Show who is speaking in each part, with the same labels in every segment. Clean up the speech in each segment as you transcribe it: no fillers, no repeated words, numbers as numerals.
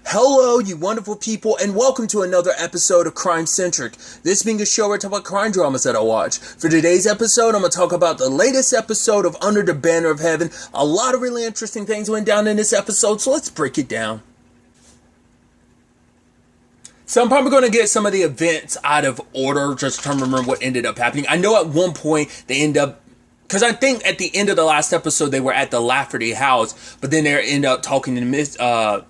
Speaker 1: Hello, you wonderful people, and welcome to another episode of Crime Centric. This being a show where I talk about crime dramas that I watch. For today's episode, I'm going to talk about the latest episode of Under the Banner of Heaven. A lot of really interesting things went down in this episode, so let's break it down. So I'm probably going to get some of the events out of order, just trying to remember what ended up happening. I know at one point they end up, because I think at the end of the last episode they were at the Lafferty house, but then they end up talking to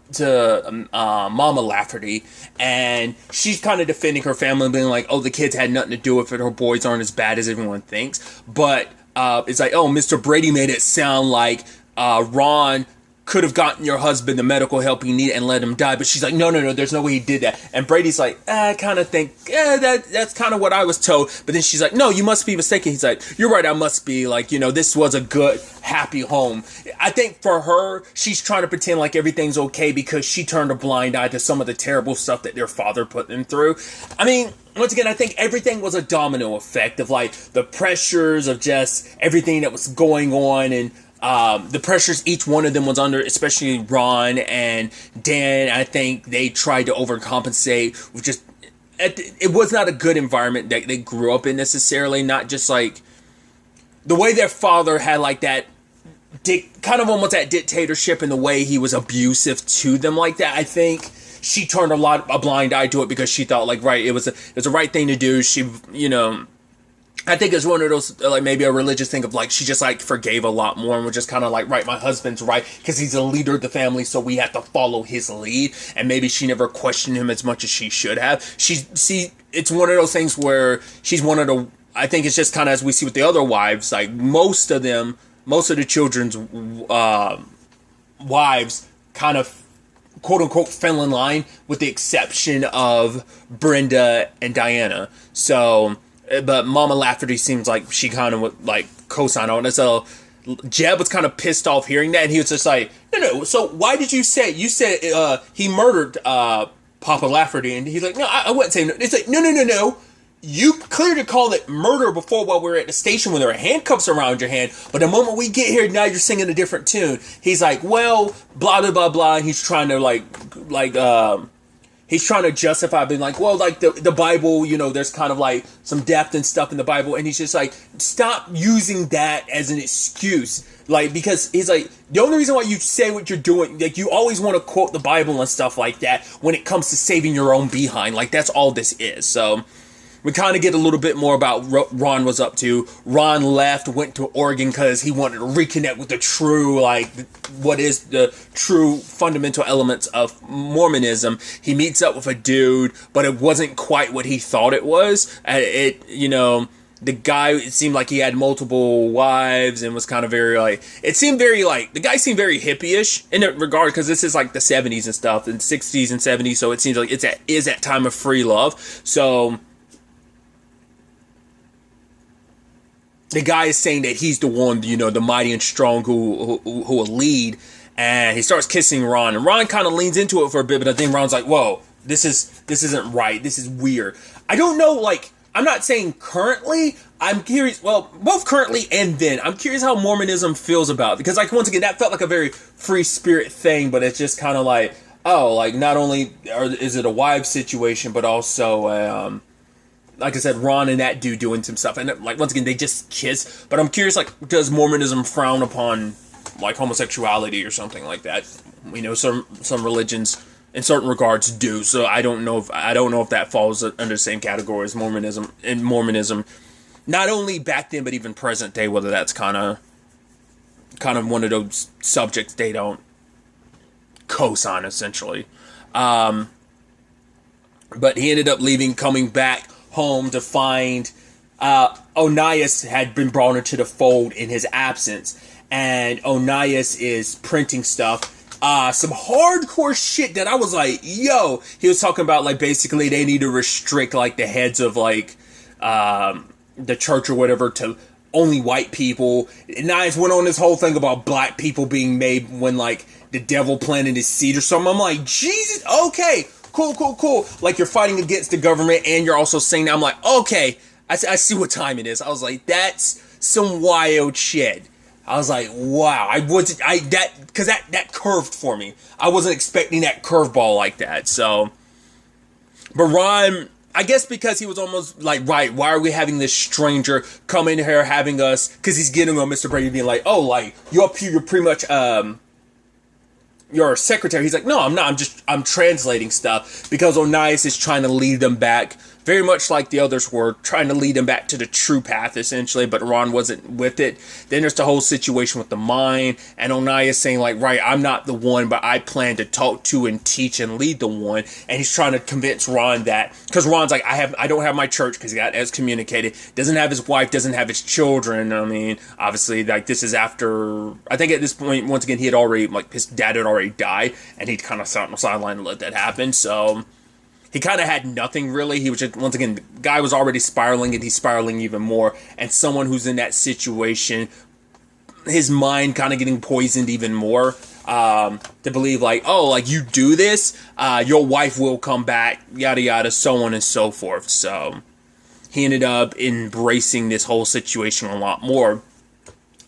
Speaker 1: Mama Lafferty, and she's kind of defending her family, being like, "Oh, the kids had nothing to do with it. Her boys aren't as bad as everyone thinks." But it's like, "Oh, Mr. Brady made it sound like Ron could have gotten your husband the medical help he needed and let him die." But she's like, no, there's no way he did that. And Brady's like, I kind of think, that's kind of what I was told. But then she's like, no, you must be mistaken. He's like, you're right, I must be. Like, this was a good, happy home. I think for her, she's trying to pretend like everything's okay because she turned a blind eye to some of the terrible stuff that their father put them through. I mean, once again, I think everything was a domino effect of like the pressures of just everything that was going on, and the pressures each one of them was under, especially Ron and Dan. I think they tried to overcompensate with just, it was not a good environment that they grew up in necessarily. Not just like the way their father had like that kind of almost that dictatorship, and the way he was abusive to them like that. I think she turned a blind eye to it because she thought like, right, it was a right thing to do. She, I think it's one of those, like, maybe a religious thing of, like, she just, like, forgave a lot more and was just kind of like, right, my husband's right, because he's a leader of the family, so we have to follow his lead, and maybe she never questioned him as much as she should have. It's one of those things where she's one of the, I think it's just kind of as we see with the other wives, like, most of the children's wives kind of, quote-unquote, fell in line, with the exception of Brenda and Diana. So, but Mama Lafferty seems like she kind of would like co-sign on it. So Jeb was kind of pissed off hearing that, and he was just like, no, so why did you say he murdered Papa Lafferty? And he's like, no, I wouldn't say no. It's like, no. You clearly called it murder before while we were at the station when there were handcuffs around your hand, but the moment we get here, now you're singing a different tune. He's like, well, blah, blah, blah, blah, and he's trying to he's trying to justify being like, well, like the Bible, there's kind of like some depth and stuff in the Bible. And he's just like, stop using that as an excuse. Like, because he's like, the only reason why you say what you're doing, like, you always want to quote the Bible and stuff like that when it comes to saving your own behind. Like, that's all this is. So we kind of get a little bit more about Ron was up to. Ron left, went to Oregon because he wanted to reconnect with the true, like, what is the true fundamental elements of Mormonism. He meets up with a dude, but it wasn't quite what he thought it was. The guy, it seemed like he had multiple wives and was kind of very, like, the guy seemed very hippie-ish in that regard, because this is like the 70s and stuff, and 60s and 70s, so it seems like it is that time of free love. So the guy is saying that he's the one, the mighty and strong who will lead, and he starts kissing Ron, and Ron kind of leans into it for a bit, but then Ron's like, whoa, this isn't right, this is weird. I don't know, like, I'm not saying currently, I'm curious, well, both currently and then, I'm curious how Mormonism feels about it, because, like, once again, that felt like a very free spirit thing, but it's just kind of like, oh, like, not only is it a wife situation, but also, like I said, Ron and that dude doing some stuff, and like once again they just kiss. But I'm curious, like, does Mormonism frown upon like homosexuality or something like that? Some religions in certain regards do. So I don't know if that falls under the same category as Mormonism. And Mormonism, not only back then but even present day, whether that's kind of one of those subjects they don't co-sign essentially. But he ended up leaving, coming back home to find Onias had been brought into the fold in his absence, and Onias is printing stuff, some hardcore shit that I was like, yo, he was talking about, like, basically they need to restrict, like, the heads of, like, the church or whatever to only white people. Onias went on this whole thing about black people being made when, like, the devil planted his seed or something. I'm like, Jesus, okay, cool. Like, you're fighting against the government, and you're also saying that. I'm like, okay, I see what time it is. I was like, that's some wild shit. I was like, wow, that curved for me. I wasn't expecting that curveball like that. So, but Ron, I guess because he was almost like, right, why are we having this stranger come in here having us, because he's getting on Mr. Brady being like, oh, like, you're up here, you're pretty much, your secretary. He's like, no, I'm not. I'm translating stuff, because Onias is trying to lead them back, very much like the others were, trying to lead them back to the true path, essentially, but Ron wasn't with it. Then there's the whole situation with the mine, and Onias saying, like, right, I'm not the one, but I plan to talk to and teach and lead the one, and he's trying to convince Ron that, because Ron's like, I don't have my church, because he got excommunicated, doesn't have his wife, doesn't have his children. I mean, obviously, like, this is after, I think at this point, once again, he had already, like, his dad had already died, and he'd kind of sat on the sideline and let that happen, so he kind of had nothing, really. He was just, once again, the guy was already spiraling, and he's spiraling even more. And someone who's in that situation, his mind kind of getting poisoned even more, to believe, like, oh, like, you do this, your wife will come back, yada, yada, so on and so forth. So he ended up embracing this whole situation a lot more.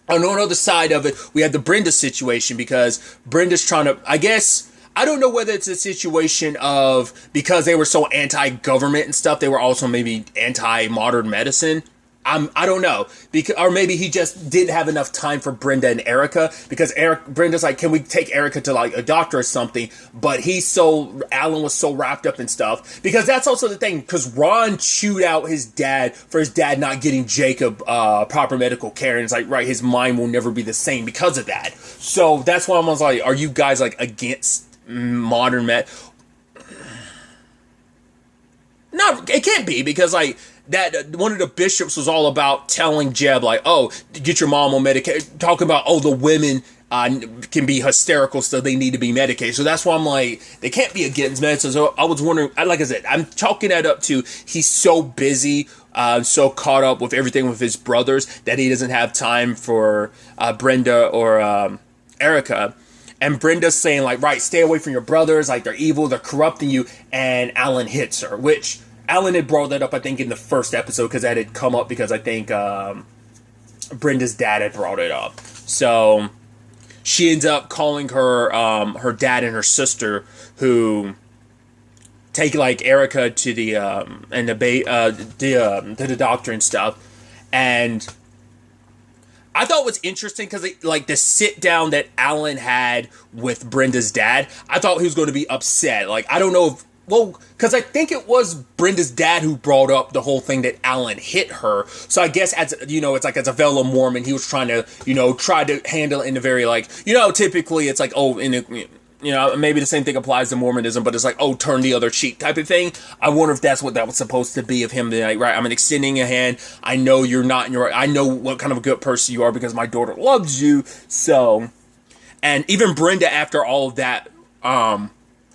Speaker 1: On the other side of it, we have the Brenda situation, because Brenda's trying to, I guess, I don't know whether it's a situation of, because they were so anti-government and stuff, they were also maybe anti-modern medicine. I don't know, because, or maybe he just didn't have enough time for Brenda and Erica, because Brenda's like, can we take Erica to, like, a doctor or something? But Alan was so wrapped up in stuff, because that's also the thing, because Ron chewed out his dad for his dad not getting Jacob proper medical care, and it's like, right, his mind will never be the same because of that. So that's why I was like, are you guys, like, against modern med? No, it can't be, because, like, that one of the bishops was all about telling Jeb, like, oh, get your mom on medication, talking about, oh, the women can be hysterical, so they need to be medicated. So that's why I'm like, they can't be against medicine. So I was wondering, like I said, I'm chalking that up to, he's so busy, so caught up with everything with his brothers, that he doesn't have time for Brenda or Erica. And Brenda's saying, like, right, stay away from your brothers, like, they're evil, they're corrupting you, and Alan hits her, which Alan had brought that up, I think, in the first episode, because that had come up because I think Brenda's dad had brought it up. So she ends up calling her her dad and her sister, who take, like, Erica to the to the doctor and stuff. And I thought it was interesting, because, like, the sit down that Alan had with Brenda's dad, I thought he was going to be upset. Like, I don't know if, well, because I think it was Brenda's dad who brought up the whole thing that Alan hit her. So I guess, as you know, it's like, as a fellow Mormon, he was trying to, try to handle it in a very, like, typically it's like, oh, maybe the same thing applies to Mormonism, but it's like, oh, turn the other cheek type of thing. I wonder if that's what that was supposed to be, of him being like, right, I'm extending a hand. I know you're not in your, I know what kind of a good person you are, because my daughter loves you. So, and even Brenda, after all of that,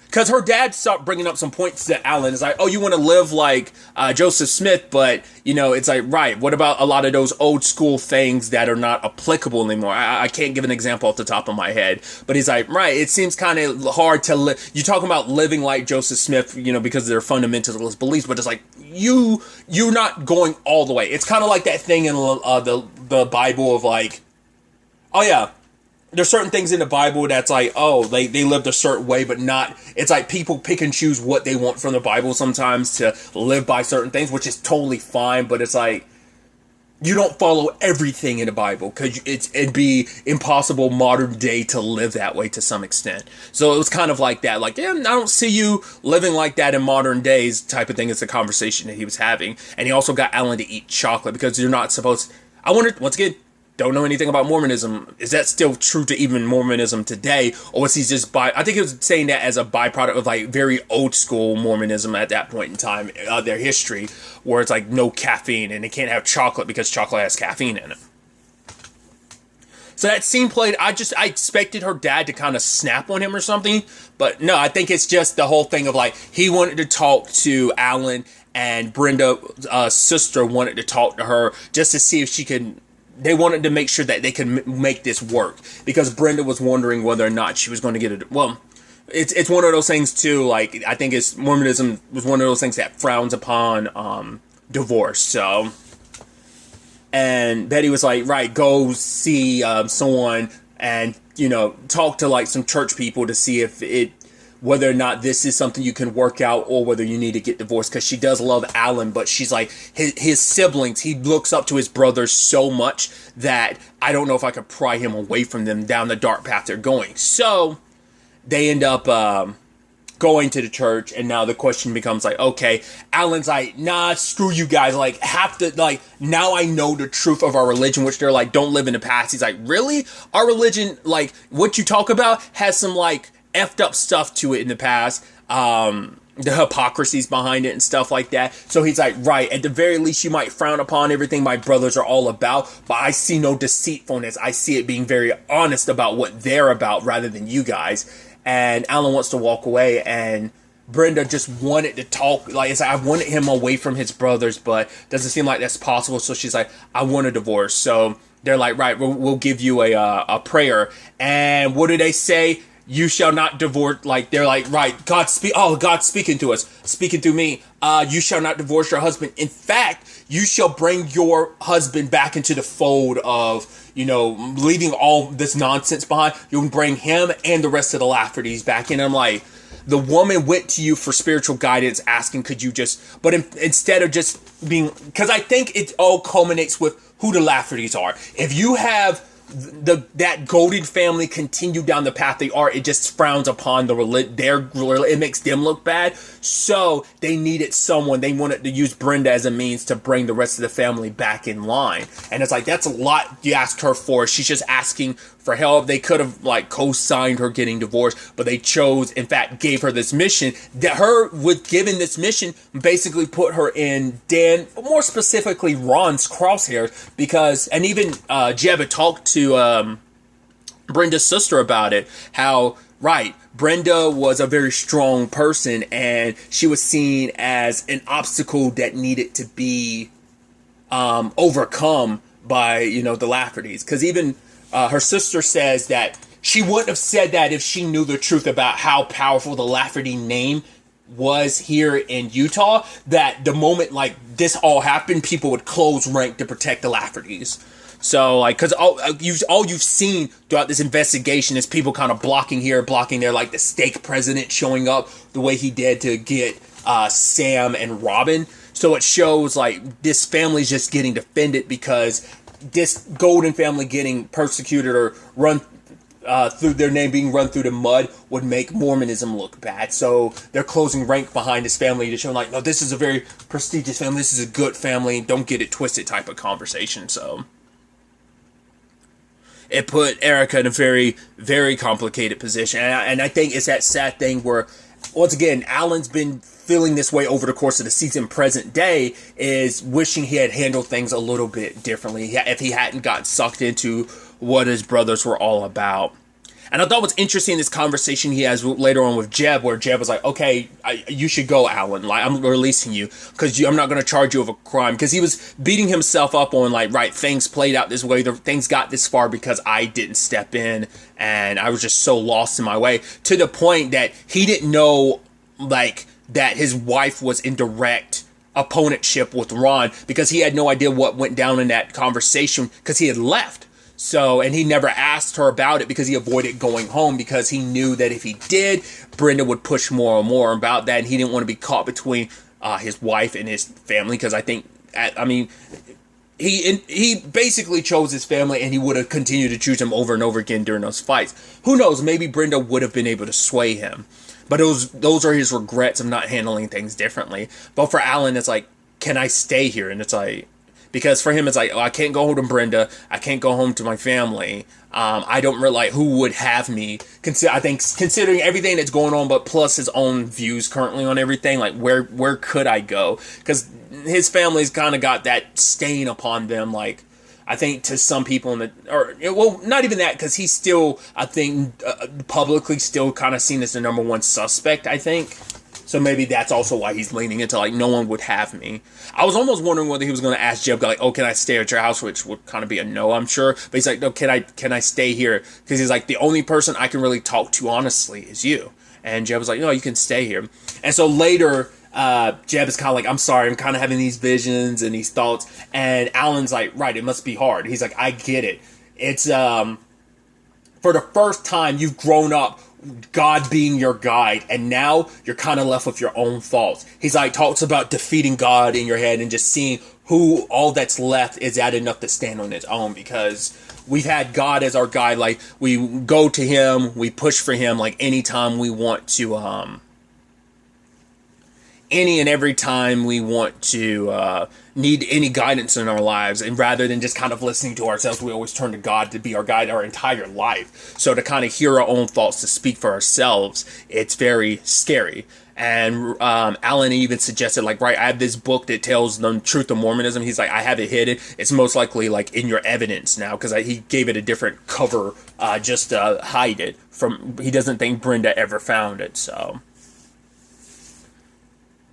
Speaker 1: because her dad started bringing up some points to Alan. It's like, oh, you want to live like Joseph Smith, but, it's like, right, what about a lot of those old school things that are not applicable anymore? I can't give an example off the top of my head, but he's like, right, it seems kind of hard to live. You're talking about living like Joseph Smith, because of their fundamentalist beliefs, but it's like, you're not going all the way. It's kind of like that thing in the Bible of, like, oh yeah, there's certain things in the Bible that's like, oh, they lived a certain way, but not, it's like people pick and choose what they want from the Bible sometimes to live by certain things, which is totally fine, but it's like, you don't follow everything in the Bible, because it'd be impossible modern day to live that way to some extent. So it was kind of like that, like, yeah, I don't see you living like that in modern days type of thing. It's a conversation that he was having. And he also got Alan to eat chocolate, because you're not supposed, I wonder, once again, don't know anything about Mormonism. Is that still true to even Mormonism today? Or was he just I think he was saying that as a byproduct of, like, very old school Mormonism at that point in time, their history, where it's like no caffeine, and they can't have chocolate because chocolate has caffeine in it. So that scene played, I expected her dad to kind of snap on him or something, but no, I think it's just the whole thing of, like, he wanted to talk to Alan, and Brenda's sister wanted to talk to her just to see if she could. They wanted to make sure that they could make this work, because Brenda was wondering whether or not she was going to get it. Well, it's one of those things too. Like, I think Mormonism was one of those things that frowns upon divorce. So And Betty was like, right, go see someone and, talk to like some church people to see whether or not this is something you can work out or whether you need to get divorced, because she does love Alan, but she's like, his siblings, he looks up to his brothers so much that I don't know if I could pry him away from them down the dark path they're going. So they end up going to the church, and now the question becomes like, okay, Alan's like, nah, screw you guys, like, now I know the truth of our religion, which they're like, don't live in the past. He's like, really? Our religion, like, what you talk about has some, like, effed up stuff to it in the past, the hypocrisies behind it and stuff like that. So he's like, right, at the very least, you might frown upon everything my brothers are all about, but I see no deceitfulness. I see it being very honest about what they're about rather than you guys. And Alan wants to walk away, and Brenda just wanted to talk. Like, it's like, I wanted him away from his brothers, but doesn't seem like that's possible. So she's like, I want a divorce. So they're like, right, we'll give you a prayer. And what do they say? You shall not divorce. Like, they're like, right, God's speaking to us, speaking through me. You shall not divorce your husband. In fact, you shall bring your husband back into the fold of, leaving all this nonsense behind. You'll bring him and the rest of the Laffertys back in. I'm like, the woman went to you for spiritual guidance, asking, could you just, but instead of just being, because I think it all culminates with who the Laffertys are. If you have that golden family continue down the path they are, it just frowns upon it makes them look bad. So they needed someone, they wanted to use Brenda as a means to bring the rest of the family back in line. And it's like, that's a lot you asked her for. She's just asking for help. They could have like co-signed her getting divorced, but they chose, in fact, gave her this mission. That her with given this mission basically put her in Dan, more specifically Ron's crosshairs, because, and even Jeb had talked to Brenda's sister about it, how, right, Brenda was a very strong person and she was seen as an obstacle that needed to be overcome by, the Laffertys. Because even her sister says that she wouldn't have said that if she knew the truth about how powerful the Lafferty name was here in Utah, that the moment like this all happened, people would close rank to protect the Laffertys. So, like, because all you've seen throughout this investigation is people kind of blocking here, blocking there, like the stake president showing up the way he did to get Sam and Robin. So it shows, like, this family's just getting defended because this Golden family getting persecuted or run through their name being run through the mud would make Mormonism look bad. So they're closing rank behind this family to show, like, no, this is a very prestigious family. This is a good family. Don't get it twisted type of conversation. So it put Erica in a very, very complicated position. And I think it's that sad thing where, once again, Alan's been feeling this way over the course of the season. Present day is wishing he had handled things a little bit differently if he hadn't gotten sucked into what his brothers were all about. And I thought what's interesting, this conversation he has later on with Jeb, where Jeb was like, okay, you should go, Alan. Like, I'm releasing you because I'm not going to charge you of a crime. Because he was beating himself up on, like, right, things played out this way. Things got this far because I didn't step in and I was just so lost in my way, to the point that he didn't know, like, that his wife was in direct opponentship with Ron, because he had no idea what went down in that conversation because he had left. So, and he never asked her about it because he avoided going home, because he knew that if he did, Brenda would push more and more about that, and he didn't want to be caught between his wife and his family, because I think, he basically chose his family, and he would have continued to choose him over and over again during those fights. Who knows, maybe Brenda would have been able to sway him. But those are his regrets of not handling things differently. But for Alan, it's like, can I stay here? And it's like, because for him, it's like, oh, I can't go home to Brenda. I can't go home to my family. I don't really like who would have me. I think considering everything that's going on, but plus his own views currently on everything, like where could I go? Because his family's kind of got that stain upon them. Like, I think to some people not even that, because he's still, I think, publicly still kind of seen as the number one suspect, I think. So maybe that's also why he's leaning into, like, no one would have me. I was almost wondering whether he was going to ask Jeb, like, oh, can I stay at your house? Which would kind of be a no, I'm sure. But he's like, no, can I stay here? Because he's like, the only person I can really talk to honestly is you. And Jeb was like, no, you can stay here. And so later, Jeb is kind of like, I'm sorry, I'm kind of having these visions and these thoughts. And Alan's like, right, it must be hard. He's like, I get it. It's, for the first time, you've grown up, God being your guide, and now you're kind of left with your own thoughts. He's like, talks about defeating God in your head and just seeing who all that's left is that enough to stand on its own, because we've had God as our guide. Like, we go to him, we push for him, like anytime we want to, any and every time we want to need any guidance in our lives, and rather than just kind of listening to ourselves, we always turn to God to be our guide our entire life. So to kind of hear our own thoughts, to speak for ourselves, it's very scary. And Alan even suggested, like, right, I have this book that tells the truth of Mormonism. He's like, I have it hidden. It's most likely like in your evidence now, because he gave it a different cover just to hide it from. He doesn't think Brenda ever found it. So.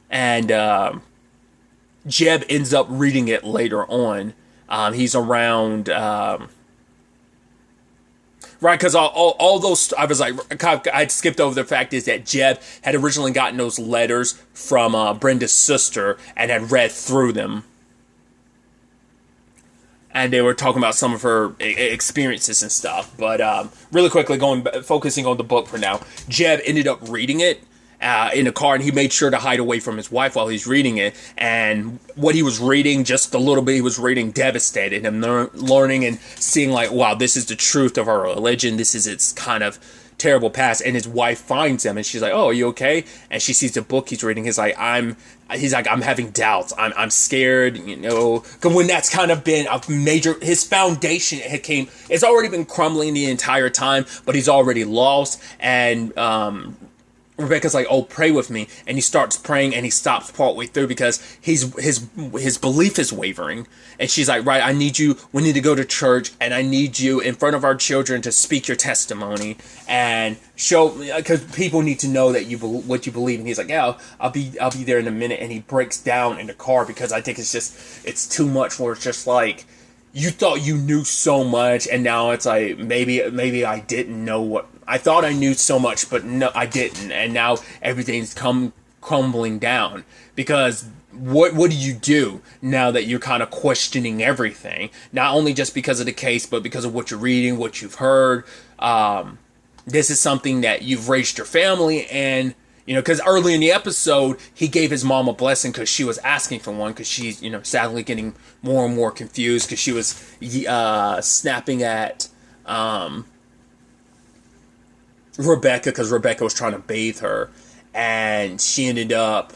Speaker 1: And Jeb ends up reading it later on. He's around, right? Because all those, I was like, I'd skipped over the fact is that Jeb had originally gotten those letters from Brenda's sister and had read through them. And they were talking about some of her experiences and stuff. But really quickly, focusing on the book for now, Jeb ended up reading it in the car, and he made sure to hide away from his wife while he's reading it. And what he was reading, just a little bit he was reading, devastated him, learning and seeing like, wow, this is the truth of our religion. This is its kind of terrible past. And his wife finds him, and she's like, oh, are you okay? And she sees the book he's reading. He's like, I'm having doubts. I'm scared, you know, because when that's kind of been a major, his foundation it's already been crumbling the entire time, but he's already lost. And Rebecca's like, oh, pray with me. And he starts praying, and he stops partway through because his belief is wavering. And she's like, right, we need to go to church, and I need you in front of our children to speak your testimony and show, because people need to know that what you believe. And he's like, yeah, I'll be there in a minute. And he breaks down in the car because I think it's too much, where it's just like, you thought you knew so much, and now it's like, maybe I didn't know what, I thought I knew so much, but no, I didn't. And now everything's crumbling down, because what do you do now that you're kind of questioning everything? Not only just because of the case, but because of what you're reading, what you've heard. This is something that you've raised your family, and you know, because early in the episode, he gave his mom a blessing because she was asking for one, because she's, you know, sadly getting more and more confused because she was snapping at Rebecca, because Rebecca was trying to bathe her, and she ended up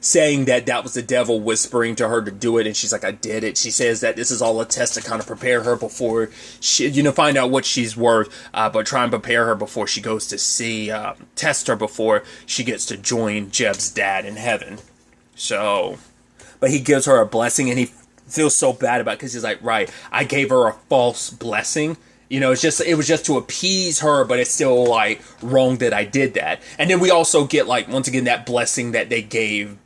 Speaker 1: saying that was the devil whispering to her to do it, and she's like, I did it. She says that this is all a test to kind of prepare her before she, you know, find out what she's worth, but try and prepare her before she goes to see, test her before she gets to join Jeb's dad in heaven. So, but he gives her a blessing, and he feels so bad about it because he's like, right, I gave her a false blessing. You know, it was just to appease her, but it's still like wrong that I did that. And then we also get like, once again, that blessing that they gave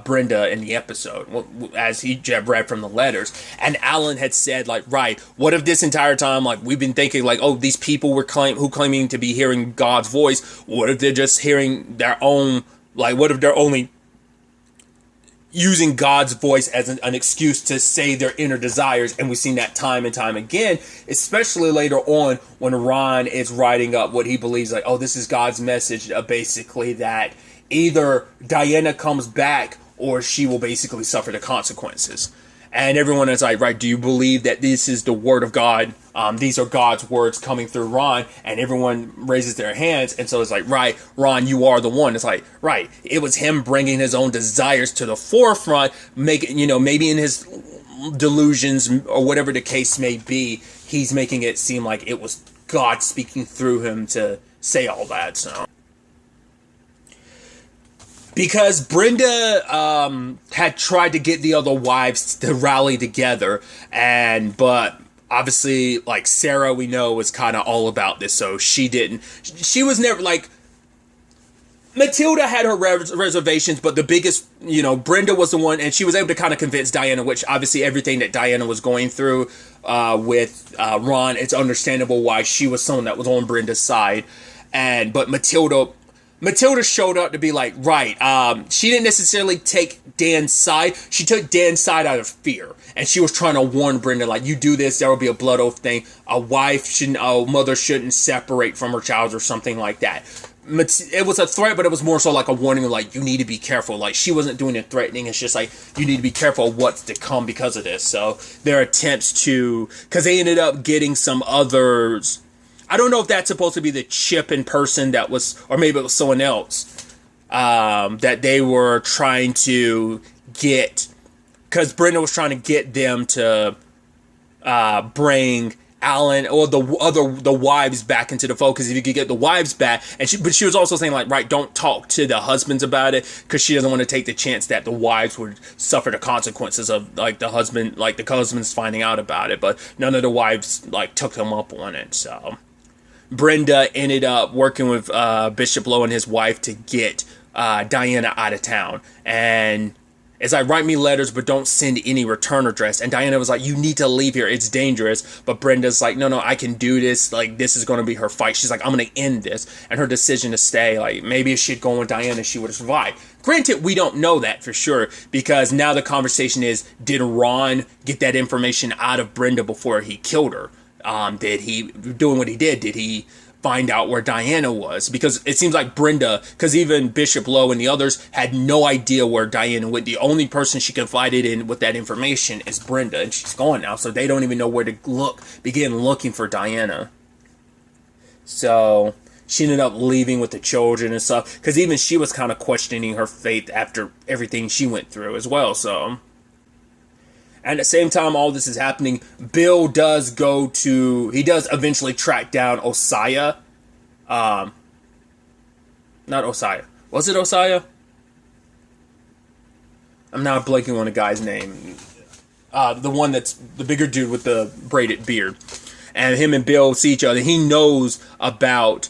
Speaker 1: Brenda in the episode, as Jeb read from the letters. And Alan had said, like, right, what if this entire time, like, we've been thinking, like, oh, these people who claiming to be hearing God's voice, what if they're just hearing their own, like, what if they're only using God's voice as an excuse to say their inner desires? And we've seen that time and time again, especially later on when Ron is writing up what he believes, like, oh, this is God's message, basically that either Diana comes back or she will basically suffer the consequences. And everyone is like, right, do you believe that this is the word of God? These are God's words coming through Ron. And everyone raises their hands. And so it's like, right, Ron, you are the one. It's like, right, it was him bringing his own desires to the forefront, making, you know, maybe in his delusions or whatever the case may be, he's making it seem like it was God speaking through him to say all that. So, because Brenda had tried to get the other wives to rally together, but obviously, like, Sarah, we know, was kind of all about this, so she didn't. She was never, like, Matilda had her reservations, but the biggest, you know, Brenda was the one, and she was able to kind of convince Diana, which obviously everything that Diana was going through with Ron, it's understandable why she was someone that was on Brenda's side. But Matilda Matilda showed up to be like, right, she didn't necessarily take Dan's side. She took Dan's side out of fear. And she was trying to warn Brenda, like, you do this, there will be a blood oath thing. A mother shouldn't separate from her child or something like that. It was a threat, but it was more so like a warning of, like, you need to be careful. Like, she wasn't doing it threatening. It's just like, you need to be careful of what's to come because of this. So their attempts to, because they ended up getting some others. I don't know if that's supposed to be the chip in person that was, or maybe it was someone else, that they were trying to get, because Brenda was trying to get them to bring Alan or the wives back into the fold, because if you could get the wives back, but she was also saying, like, right, don't talk to the husbands about it, because she doesn't want to take the chance that the wives would suffer the consequences of, like, the husbands finding out about it. But none of the wives, like, took them up on it. So Brenda ended up working with Bishop Lowe and his wife to get Diana out of town. And it's like, write me letters, but don't send any return address. And Diana was like, you need to leave here. It's dangerous. But Brenda's like, no, I can do this. Like, this is going to be her fight. She's like, I'm going to end this. And her decision to stay, like, maybe if she'd gone with Diana, she would have survived. Granted, we don't know that for sure, because now the conversation is, did Ron get that information out of Brenda before he killed her? Did he, doing what he did he find out where Diana was? Because it seems like Brenda, because even Bishop Lowe and the others had no idea where Diana went. The only person she confided in with that information is Brenda, and she's gone now, so they don't even know where to begin looking for Diana. So she ended up leaving with the children and stuff, because even she was kind of questioning her faith after everything she went through as well. So at the same time all this is happening, Bill does eventually track down Osiah. Not Osiah. Was it Osiah? I'm now blanking on the guy's name. The one that's the bigger dude with the braided beard. And him and Bill see each other. He knows about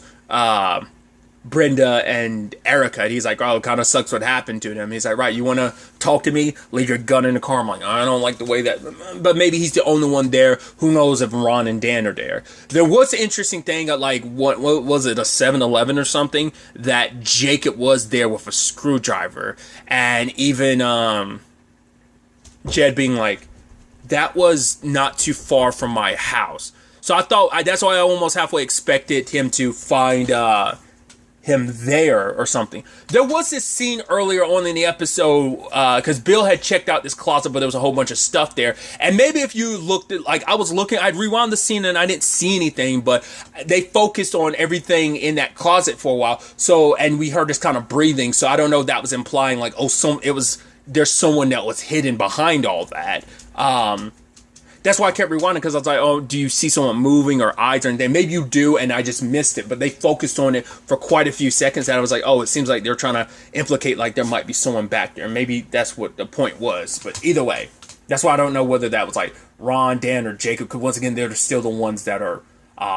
Speaker 1: Brenda and Erica. And he's like, oh, it kind of sucks what happened to them. He's like, right, you want to talk to me? Leave your gun in the car. I'm like, I don't like the way that, but maybe he's the only one there. Who knows if Ron and Dan are there? There was an interesting thing at, like, what was it, a 7-Eleven or something, that Jacob was there with a screwdriver. And even Jed being like, that was not too far from my house. So that's why I almost halfway expected him to find him there or something. There was this scene earlier on in the episode, because Bill had checked out this closet, but there was a whole bunch of stuff there. And maybe if you looked at, like, I'd rewound the scene and I didn't see anything, but they focused on everything in that closet for a while. So, and we heard this kind of breathing. So I don't know if that was implying, like, there's someone that was hidden behind all that. That's why I kept rewinding, because I was like, oh, do you see someone moving or eyes or anything? Maybe you do, and I just missed it. But they focused on it for quite a few seconds, and I was like, oh, it seems like they're trying to implicate, like, there might be someone back there. Maybe that's what the point was. But either way, that's why I don't know whether that was, like, Ron, Dan, or Jacob, because once again, they're still the ones that are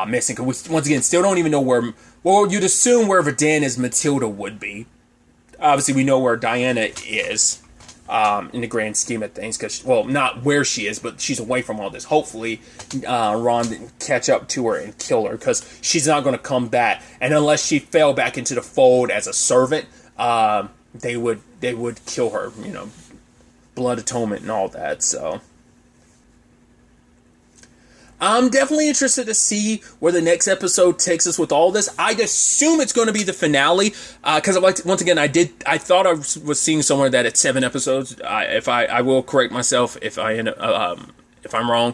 Speaker 1: missing. Because once again, still don't even know where, well, you'd assume wherever Dan is, Matilda would be. Obviously, we know where Diana is. In the grand scheme of things, because, well, not where she is, but she's away from all this. Hopefully, Ron didn't catch up to her and kill her, because she's not going to come back. And unless she fell back into the fold as a servant, they would kill her, blood atonement and all that. So I'm definitely interested to see where the next episode takes us with all this. I'd assume it's going to be the finale, because once again, I thought I was seeing somewhere that it's 7 episodes. I will correct myself if I'm wrong,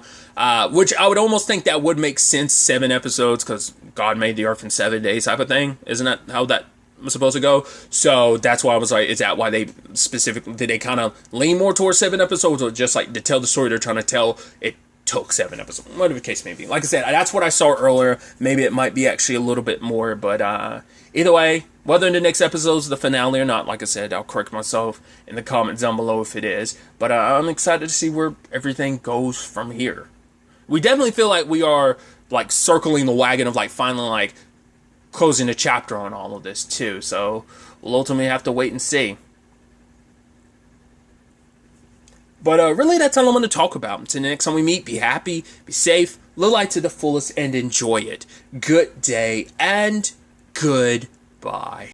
Speaker 1: which I would almost think that would make sense, 7 episodes, because God made the earth in 7 days type of thing. Isn't that how that was supposed to go? So that's why I was like, is that why they specifically, did they kind of lean more towards 7 episodes, or just like to tell the story they're trying to tell, it took 7 episodes, whatever the case may be. Like I said, that's what I saw earlier. Maybe it might be actually a little bit more, but either way, whether in the next episode's the finale or not, like I said, I'll correct myself in the comments down below if it is. But I'm excited to see where everything goes from here. We definitely feel like we are, like, circling the wagon of, like, finally, like, closing a chapter on all of this too. So we'll ultimately have to wait and see. But really, that's all I'm going to talk about. Until next time we meet, be happy, be safe, live life to the fullest, and enjoy it. Good day, and goodbye.